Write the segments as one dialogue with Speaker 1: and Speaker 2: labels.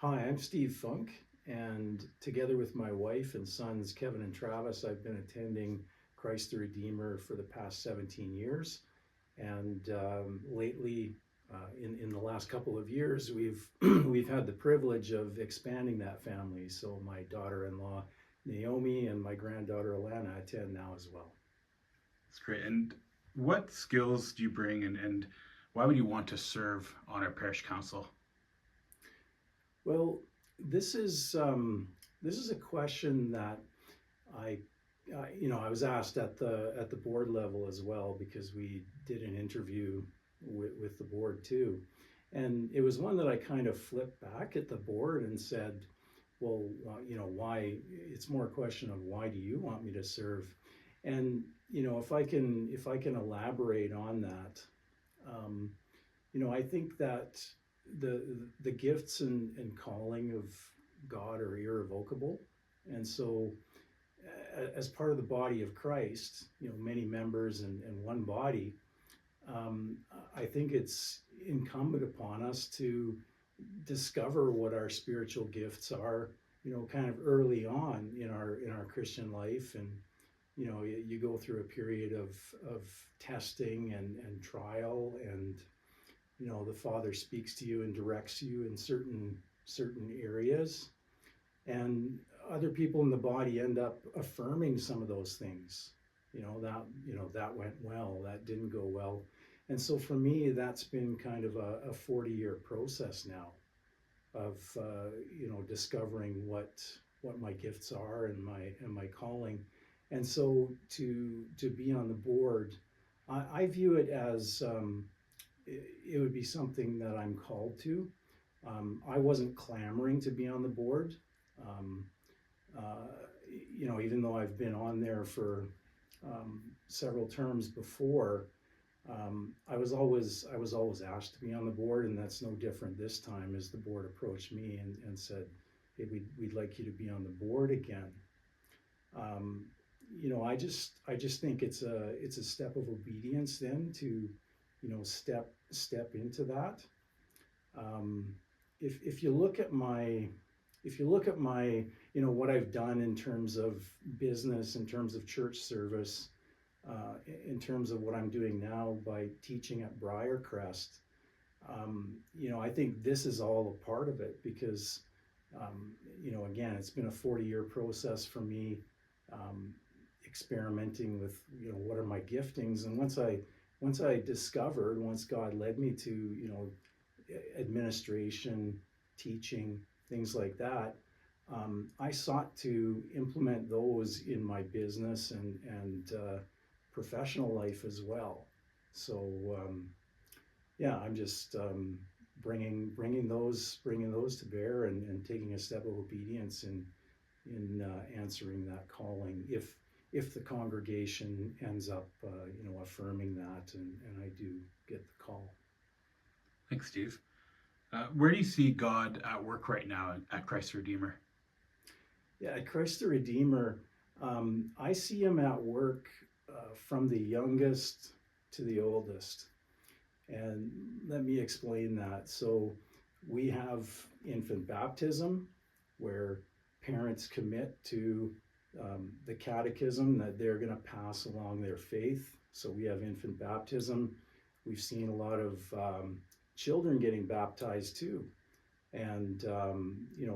Speaker 1: Hi, I'm Steve Funk, and together with my wife and sons, Kevin and Travis, I've been attending Christ the Redeemer for the past 17 years. And lately, in the last couple of years, we've we've had the privilege of expanding that family. So my daughter-in-law Naomi and my granddaughter Alana attend now as well.
Speaker 2: That's great. And what skills do you bring, and why would you want to serve on our parish council?
Speaker 1: Well, this is this is a question that I, I was asked at the board level as well because we did an interview with the board too, and it was one that I kind of flipped back at the board and said, well, why? It's more a question of why do you want me to serve, and if I can elaborate on that, um, I think that the gifts and calling of God are irrevocable, and so as part of the body of Christ, many members and one body, um, I think it's incumbent upon us to discover what our spiritual gifts are, kind of early on in our Christian life, and you go through a period of testing and trial, and the Father speaks to you and directs you in certain areas, and other people in the body end up affirming some of those things. That went well, that didn't go well, and so for me, that's been kind of a 40-year process now of discovering what my gifts are and my calling, and so to be on the board, I view it as it would be something that I'm called to. I wasn't clamoring to be on the board. Um, Even though I've been on there for several terms before, I was always asked to be on the board, and that's no different this time. As the board approached me and said, "Hey, we'd like you to be on the board again." Um, I just think it's a step of obedience then to step into that. Um, if you look at my what I've done in terms of business, in terms of church service, in terms of what I'm doing now by teaching at Briarcrest, I think this is all a part of it because again, it's been a 40-year process for me, um, experimenting with what are my giftings, and once I discovered, once God led me to administration, teaching, things like that, I sought to implement those in my business and professional life as well. So yeah, I'm just bringing those to bear and taking a step of obedience in answering that calling. If the congregation ends up affirming that, and I do get the call.
Speaker 2: Thanks, Steve. Where do you see God at work right now at Christ the Redeemer?
Speaker 1: Yeah, at Christ the Redeemer, I see him at work from the youngest to the oldest. And let me explain that. So we have infant baptism, where parents commit to the catechism that they're going to pass along their faith. So we have infant baptism. We've seen a lot of children getting baptized too, and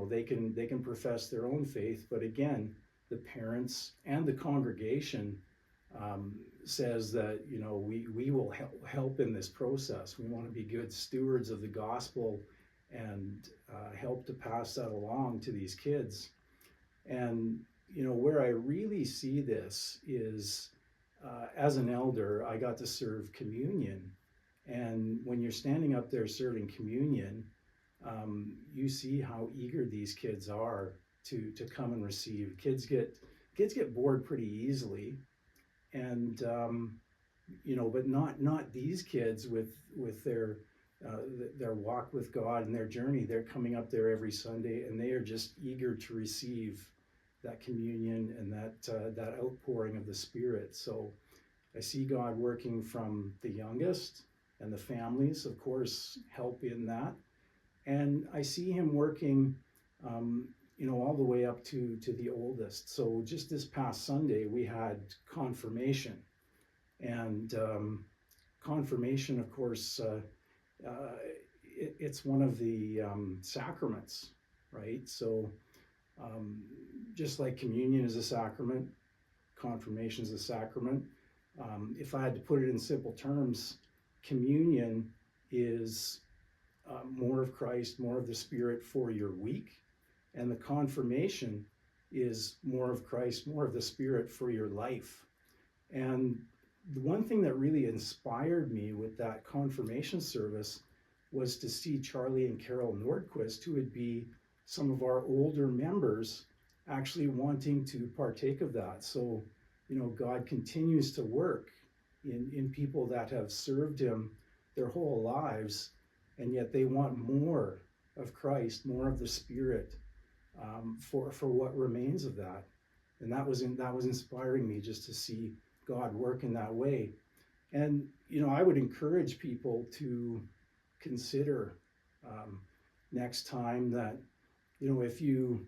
Speaker 1: they can profess their own faith, but again, the parents and the congregation says that we will help in this process. We want to be good stewards of the gospel and help to pass that along to these kids. And where I really see this is, as an elder, I got to serve communion, and when you're standing up there serving communion, you see how eager these kids are to come and receive. Kids get bored pretty easily, and but not these kids with their walk with God and their journey. They're coming up there every Sunday, and they are just eager to receive that communion and that outpouring of the Spirit. So I see God working from the youngest, and the families, of course, help in that. And I see him working, all the way up to the oldest. So just this past Sunday, we had confirmation. And confirmation, of course, it's one of the sacraments, right? So just like communion is a sacrament, confirmation is a sacrament. If I had to put it in simple terms, communion is more of Christ, more of the Spirit for your week, and the confirmation is more of Christ, more of the Spirit for your life. And the one thing that really inspired me with that confirmation service was to see Charlie and Carol Nordquist, who would be some of our older members, actually wanting to partake of that. So, God continues to work in people that have served him their whole lives, and yet they want more of Christ, more of the Spirit, for what remains of that. And that was inspiring me, just to see God work in that way. And I would encourage people to consider next time that if you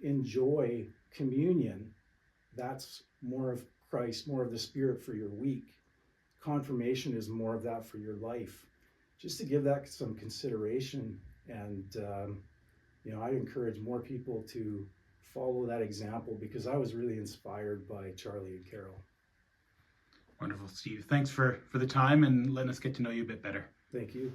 Speaker 1: enjoy communion, that's more of Christ, more of the Spirit for your week. Confirmation is more of that for your life. Just to give that some consideration. And I'd encourage more people to follow that example, because I was really inspired by Charlie and Carol.
Speaker 2: Wonderful, Steve. Thanks for the time and letting us get to know you a bit better.
Speaker 1: Thank you.